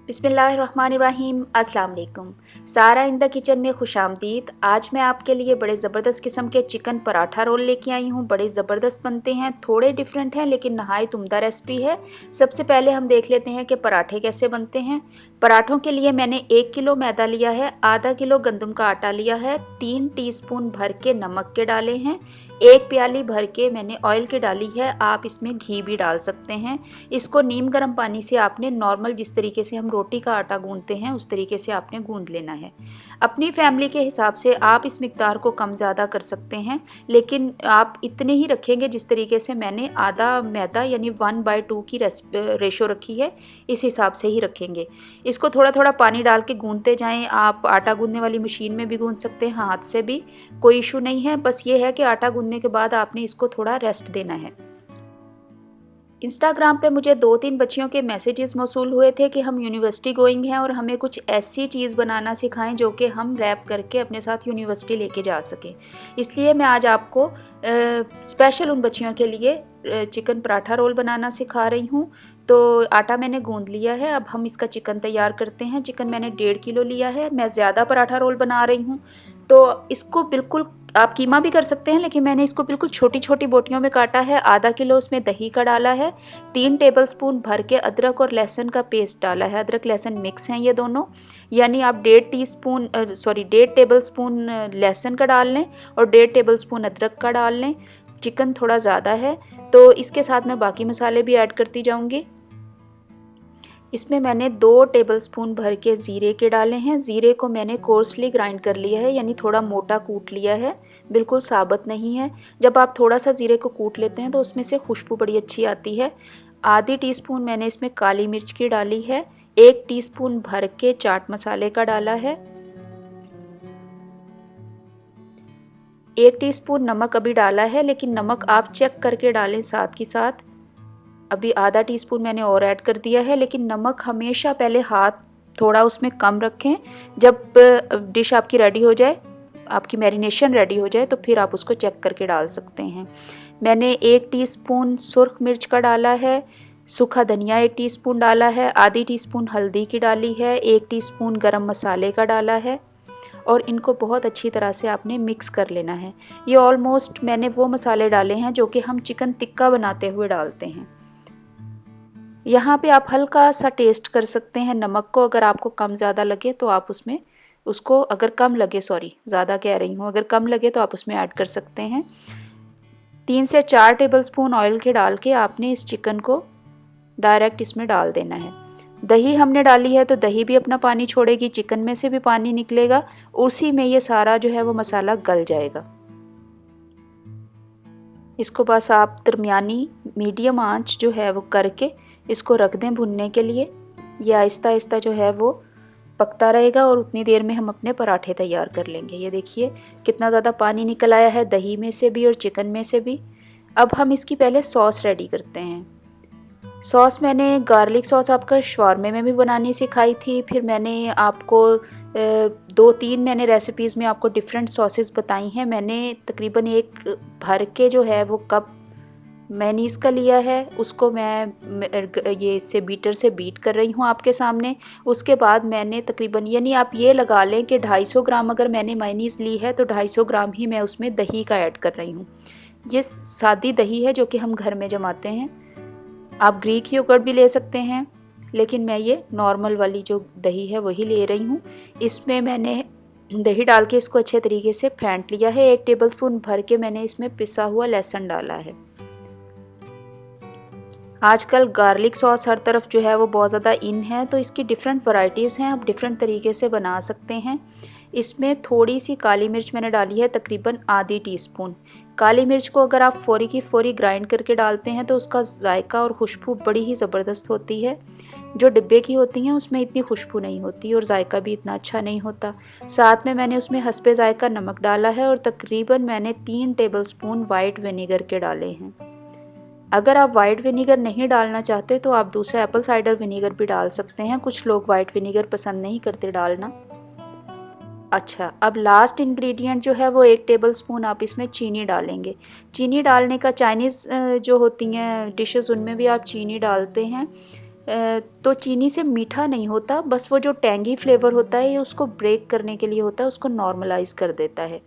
बिस्मिल्लाहिर्रहमानिर्रहीम। अस्सलाम वालेकुम। सारा इन द किचन में खुशामदीद। आज मैं आपके लिए बड़े ज़बरदस्त किस्म के चिकन पराठा रोल लेके आई हूँ। बड़े ज़बरदस्त बनते हैं, थोड़े डिफरेंट हैं लेकिन नहायत उम्दा रेसिपी है। सबसे पहले हम देख लेते हैं कि पराठे कैसे बनते हैं। पराठों के लिए मैंने 1 किलो मैदा लिया है, आधा किलो गंदम का आटा लिया है, 3 टीस्पून भर के नमक के डाले हैं, 1 प्याली भर के मैंने ऑयल की डाली है। आप इसमें घी भी डाल सकते हैं। इसको नीम गर्म पानी से आपने नॉर्मल जिस तरीके से हम रोटी का आटा गूंदते हैं उस तरीके से आपने गूंद लेना है। अपनी फैमिली के हिसाब से आप इस मिकदार को कम ज़्यादा कर सकते हैं, लेकिन आप इतने ही रखेंगे जिस तरीके से मैंने आधा मैदा यानी 1/2 की रेशो रखी है, इस हिसाब से ही रखेंगे। इसको थोड़ा थोड़ा पानी डाल के गूंदते जाएं। आप आटा गूंदने वाली मशीन में भी गूंद सकते हैं, हाथ से भी, कोई इशू नहीं है। बस ये है कि आटा गूंदने के बाद आपने इसको थोड़ा रेस्ट देना है। इंस्टाग्राम पे मुझे 2-3 बच्चियों के मैसेजेस मौसूल हुए थे कि हम यूनिवर्सिटी गोइंग हैं और हमें कुछ ऐसी चीज़ बनाना सिखाएं जो कि हम रैप करके अपने साथ यूनिवर्सिटी लेके जा सकें। इसलिए मैं आज आपको स्पेशल उन बच्चियों के लिए चिकन पराठा रोल बनाना सिखा रही हूँ। तो आटा मैंने गूंद लिया है, अब हम इसका चिकन तैयार करते हैं। चिकन मैंने 1.5 किलो लिया है। मैं ज़्यादा पराठा रोल बना रही हूँ तो इसको बिल्कुल, आप कीमा भी कर सकते हैं, लेकिन मैंने इसको बिल्कुल छोटी छोटी बोटियों में काटा है। आधा किलो उसमें दही का डाला है, 3 टेबलस्पून भर के अदरक और लहसुन का पेस्ट डाला है। अदरक लहसुन मिक्स हैं ये दोनों, यानी आप 1.5 टेबलस्पून लहसुन का डाल लें और 1.5 टेबलस्पून अदरक का डाल लें। चिकन थोड़ा ज़्यादा है तो इसके साथ मैं बाकी मसाले भी ऐड करती जाऊँगी। इसमें मैंने 2 टेबलस्पून भर के ज़ीरे के डाले हैं। ज़ीरे को मैंने कोर्सली ग्राइंड कर लिया है, यानी थोड़ा मोटा कूट लिया है, बिल्कुल साबुत नहीं है। जब आप थोड़ा सा ज़ीरे को कूट लेते हैं तो उसमें से खुशबू बड़ी अच्छी आती है। आधी टीस्पून मैंने इसमें काली मिर्च की डाली है, 1 टीस्पून भर के चाट मसाले का डाला है, 1 टीस्पून नमक अभी डाला है, लेकिन नमक आप चेक करके डालें साथ के साथ। अभी आधा टीस्पून मैंने और ऐड कर दिया है, लेकिन नमक हमेशा पहले हाथ थोड़ा उसमें कम रखें। जब डिश आपकी रेडी हो जाए, आपकी मैरिनेशन रेडी हो जाए, तो फिर आप उसको चेक करके डाल सकते हैं। मैंने 1 टीस्पून सुर्ख मिर्च का डाला है, सूखा धनिया 1 टीस्पून डाला है, आधी टीस्पून हल्दी की डाली है, 1 टीस्पून गरम मसाले का डाला है और इनको बहुत अच्छी तरह से आपने मिक्स कर लेना है। ये ऑलमोस्ट मैंने वो मसाले डाले हैं जो कि हम चिकन टिक्का बनाते हुए डालते हैं। यहाँ पे आप हल्का सा टेस्ट कर सकते हैं नमक को। अगर आपको कम ज़्यादा लगे तो आप उसमें उसको, अगर कम लगे, सॉरी ज़्यादा कह रही हूँ, अगर कम लगे तो आप उसमें ऐड कर सकते हैं। 3 से 4 टेबलस्पून ऑयल के डाल के आपने इस चिकन को डायरेक्ट इसमें डाल देना है। दही हमने डाली है तो दही भी अपना पानी छोड़ेगी, चिकन में से भी पानी निकलेगा, उसी में ये सारा जो है वो मसाला गल जाएगा। इसको बस आप दरमियानी मीडियम आंच जो है वो करके इसको रख दें भुनने के लिए। ये आहिस्ता आहिस्ता जो है वो पकता रहेगा और उतनी देर में हम अपने पराठे तैयार कर लेंगे। ये देखिए कितना ज़्यादा पानी निकल आया है दही में से भी और चिकन में से भी। अब हम इसकी पहले सॉस रेडी करते हैं। सॉस मैंने गार्लिक सॉस आपका शवारमे में भी बनानी सिखाई थी। फिर मैंने आपको 2-3 मैंने रेसिपीज़ में आपको डिफरेंट सॉसेस बताई हैं। मैंने तकरीबन एक भर के जो है वो कप मेयोनीज़ का लिया है, उसको मैं ये इससे बीटर से बीट कर रही हूँ आपके सामने। उसके बाद मैंने तकरीबन, यानी आप ये लगा लें कि 250 ग्राम अगर मैंने मेयोनीज़ ली है तो 250 ग्राम ही मैं उसमें दही का ऐड कर रही हूँ। ये सादी दही है जो कि हम घर में जमाते हैं। आप ग्रीक योगर्ट भी ले सकते हैं, लेकिन मैं ये नॉर्मल वाली जो दही है वही ले रही हूँ। इसमें मैंने दही डाल के इसको अच्छे तरीके से फेंट लिया है। 1 टेबलस्पून भर के मैंने इसमें पिसा हुआ लहसुन डाला है। आजकल गार्लिक सॉस हर तरफ जो है वो बहुत ज़्यादा इन है, तो इसकी डिफरेंट वैरायटीज़ हैं, आप डिफरेंट तरीके से बना सकते हैं। इसमें थोड़ी सी काली मिर्च मैंने डाली है, तकरीबन आधी टीस्पून। काली मिर्च को अगर आप फ़ौरी की फ़ौरी ग्राइंड करके डालते हैं तो उसका जायका और खुशबू बड़ी ही ज़बरदस्त होती है। जो डिब्बे की होती हैं उसमें इतनी खुशबू नहीं होती और जायका भी इतना अच्छा नहीं होता। साथ में मैंने उसमें हस्बे जायका नमक डाला है और तकरीबन मैंने 3 टेबलस्पून वाइट विनेगर के डाले हैं। अगर आप वाइट विनेगर नहीं डालना चाहते तो आप दूसरा एप्पल साइडर विनेगर भी डाल सकते हैं। कुछ लोग वाइट विनेगर पसंद नहीं करते डालना। अच्छा, अब लास्ट इंग्रेडिएंट जो है वो 1 टेबलस्पून आप इसमें चीनी डालेंगे। चीनी डालने का, चाइनीज़ जो होती हैं डिशेस उनमें भी आप चीनी डालते हैं, तो चीनी से मीठा नहीं होता, बस वो जो टेंगी फ्लेवर होता है ये उसको ब्रेक करने के लिए होता है, उसको नॉर्मलाइज कर देता है।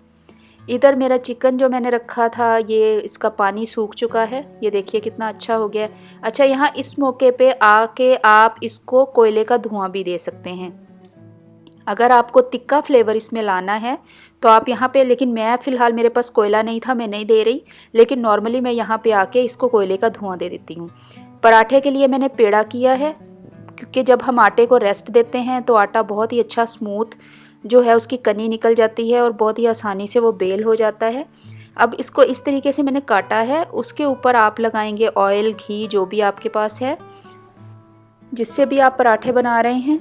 इधर मेरा चिकन जो मैंने रखा था ये इसका पानी सूख चुका है, ये देखिए कितना अच्छा हो गया है। अच्छा, यहाँ इस मौके पे आके आप इसको कोयले का धुआं भी दे सकते हैं। अगर आपको तिक्का फ्लेवर इसमें लाना है तो आप यहाँ पे, लेकिन मैं फ़िलहाल मेरे पास कोयला नहीं था, मैं नहीं दे रही, लेकिन नॉर्मली मैं यहाँ पे आके इसको कोयले का धुआं दे देती हूँ। पराठे के लिए मैंने पेड़ा किया है, क्योंकि जब हम आटे को रेस्ट देते हैं तो आटा बहुत ही अच्छा स्मूथ जो है उसकी कनी निकल जाती है और बहुत ही आसानी से वो बेल हो जाता है। अब इसको इस तरीके से मैंने काटा है, उसके ऊपर आप लगाएंगे ऑयल, घी, जो भी आपके पास है, जिससे भी आप पराठे बना रहे हैं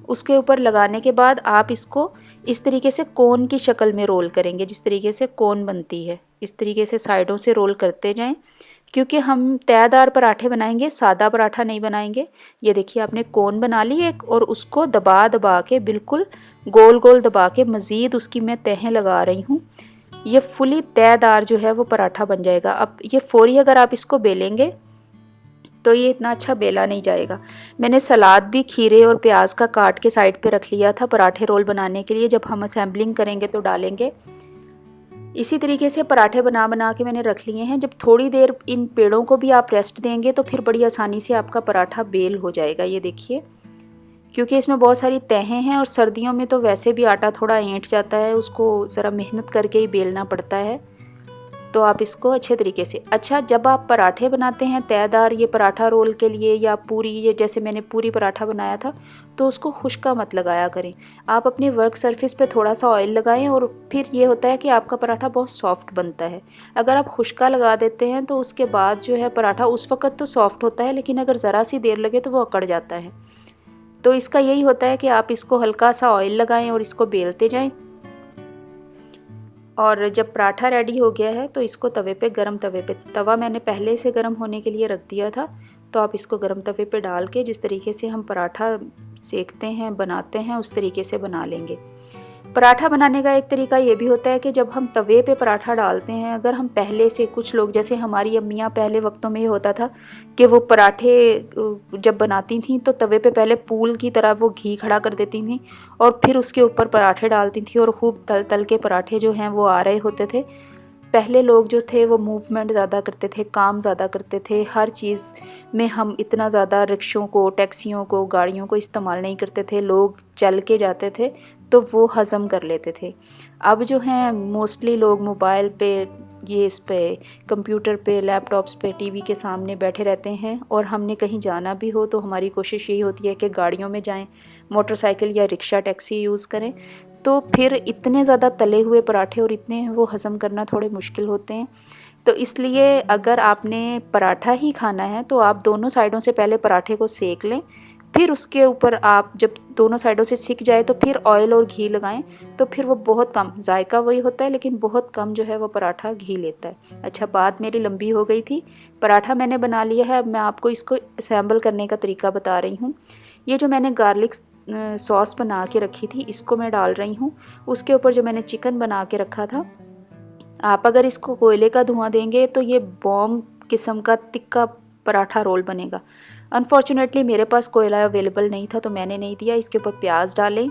उसके ऊपर लगाने के बाद आप इसको इस तरीके से कोन की शक्ल में रोल करेंगे। जिस तरीके से कोन बनती है इस तरीके से साइडों से रोल करते जाएं, क्योंकि हम तयदार पराठे बनाएंगे, सादा पराठा नहीं बनाएंगे। ये देखिए आपने कोन बना ली एक, और उसको दबा दबा के बिल्कुल गोल गोल दबा के मज़ीद उसकी मैं तहें लगा रही हूँ। ये फुली तयदार जो है वो पराठा बन जाएगा। अब ये फौरी अगर आप इसको बेलेंगे तो ये इतना अच्छा बेला नहीं जाएगा। मैंने सलाद भी खीरे और प्याज का काट के साइड पे रख लिया था पराठे रोल बनाने के लिए, जब हम असेंबलिंग करेंगे तो डालेंगे। इसी तरीके से पराठे बना बना के मैंने रख लिए हैं। जब थोड़ी देर इन पेड़ों को भी आप रेस्ट देंगे तो फिर बड़ी आसानी से आपका पराठा बेल हो जाएगा। ये देखिए, क्योंकि इसमें बहुत सारी तहें हैं और सर्दियों में तो वैसे भी आटा थोड़ा ऐंठ जाता है, उसको ज़रा मेहनत करके ही बेलना पड़ता है। तो आप इसको अच्छे तरीके से, अच्छा जब आप पराठे बनाते हैं तयदार ये पराठा रोल के लिए या पूरी, ये जैसे मैंने पूरी पराठा बनाया था, तो उसको खुश्का मत लगाया करें। आप अपने वर्क सरफेस पे थोड़ा सा ऑयल लगाएं और फिर ये होता है कि आपका पराठा बहुत सॉफ्ट बनता है। अगर आप खुश्का लगा देते हैं तो उसके बाद जो है पराठा उस वक्त तो सॉफ्ट होता है, लेकिन अगर ज़रा सी देर लगे तो वो अकड़ जाता है। तो इसका यही होता है कि आप इसको हल्का सा ऑयल लगाएं और इसको बेलते जाएं। और जब पराठा रेडी हो गया है तो इसको तवे पे, गरम तवे पे, तवा मैंने पहले से गरम होने के लिए रख दिया था, तो आप इसको गरम तवे पे डाल के जिस तरीके से हम पराठा सेकते हैं, बनाते हैं, उस तरीके से बना लेंगे। पराठा बनाने का एक तरीका ये भी होता है कि जब हम तवे पे पराठा डालते हैं, अगर हम पहले से, कुछ लोग जैसे हमारी अम्मियाँ पहले वक्तों में ये होता था कि वो पराठे जब बनाती थीं तो तवे पे पहले पूल की तरह वो घी खड़ा कर देती थीं और फिर उसके ऊपर पराठे डालती थी और खूब तल तल के पराठे जो हैं वो आ रहे होते थे। पहले लोग जो थे वो मूवमेंट ज़्यादा करते थे, काम ज़्यादा करते थे, हर चीज़ में हम इतना ज़्यादा रिक्शों को, टैक्सियों को, गाड़ियों को इस्तेमाल नहीं करते थे, लोग चल के जाते थे तो वो हज़म कर लेते थे। अब जो हैं मोस्टली लोग मोबाइल पे, ये इस पे, कंप्यूटर पे, लैपटॉप्स पे, टीवी के सामने बैठे रहते हैं, और हमने कहीं जाना भी हो तो हमारी कोशिश यही होती है कि गाड़ियों में जाएं, मोटरसाइकिल या रिक्शा, टैक्सी यूज़ करें। तो फिर इतने ज़्यादा तले हुए पराठे और इतने वो हज़म करना थोड़े मुश्किल होते हैं। तो इसलिए अगर आपने पराठा ही खाना है तो आप दोनों साइडों से पहले पराठे को सेक लें, फिर उसके ऊपर आप जब दोनों साइडों से सिक जाए तो फिर ऑयल और घी लगाएं, तो फिर वो बहुत कम, जायका वही होता है लेकिन बहुत कम जो है वो पराठा घी लेता है। अच्छा, बात मेरी लंबी हो गई थी। पराठा मैंने बना लिया है, अब मैं आपको इसको असेंबल करने का तरीका बता रही हूँ। ये जो मैंने गार्लिक सॉस बना के रखी थी इसको मैं डाल रही हूँ, उसके ऊपर जो मैंने चिकन बना के रखा था। आप अगर इसको कोयले का धुआं देंगे तो ये बॉम्ब किस्म का तिक्का पराठा रोल बनेगा। अनफॉर्चुनेटली मेरे पास कोयला अवेलेबल नहीं था तो मैंने नहीं दिया। इसके ऊपर प्याज डालें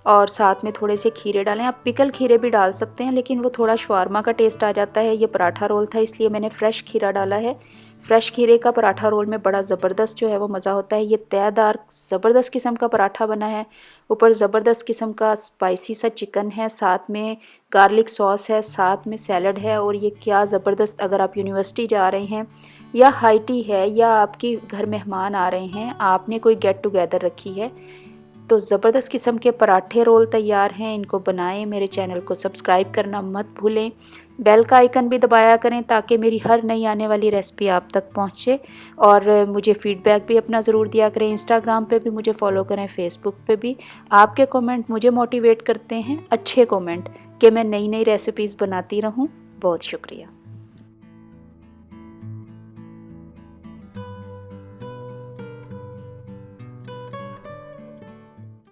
और साथ में थोड़े से खीरे डालें। आप पिकल खीरे भी डाल सकते हैं लेकिन वो थोड़ा शवारमा का टेस्ट आ जाता है। ये पराठा रोल था इसलिए मैंने फ़्रेश खीरा डाला है। फ़्रेश खीरे का पराठा रोल में बड़ा ज़बरदस्त जो है वो मज़ा होता है। ये तयदार ज़बरदस्त किस्म का पराठा बना है, ऊपर ज़बरदस्त किस्म का स्पाइसी सा चिकन है, साथ में गार्लिक सॉस है, साथ में सैलड है। और ये क्या ज़बरदस्त, अगर आप यूनिवर्सिटी जा रहे हैं या हाई टी है या आपके घर मेहमान आ रहे हैं, आपने कोई गेट टुगेदर रखी है, तो ज़बरदस्त किस्म के पराठे रोल तैयार हैं। इनको बनाएं। मेरे चैनल को सब्सक्राइब करना मत भूलें, बेल का आइकन भी दबाया करें ताकि मेरी हर नई आने वाली रेसिपी आप तक पहुंचे। और मुझे फ़ीडबैक भी अपना ज़रूर दिया करें। इंस्टाग्राम पे भी मुझे फॉलो करें, फेसबुक पे भी। आपके कमेंट मुझे मोटिवेट करते हैं, अच्छे कमेंट, कि मैं नई नई रेसिपीज़ बनाती रहूं। बहुत शुक्रिया।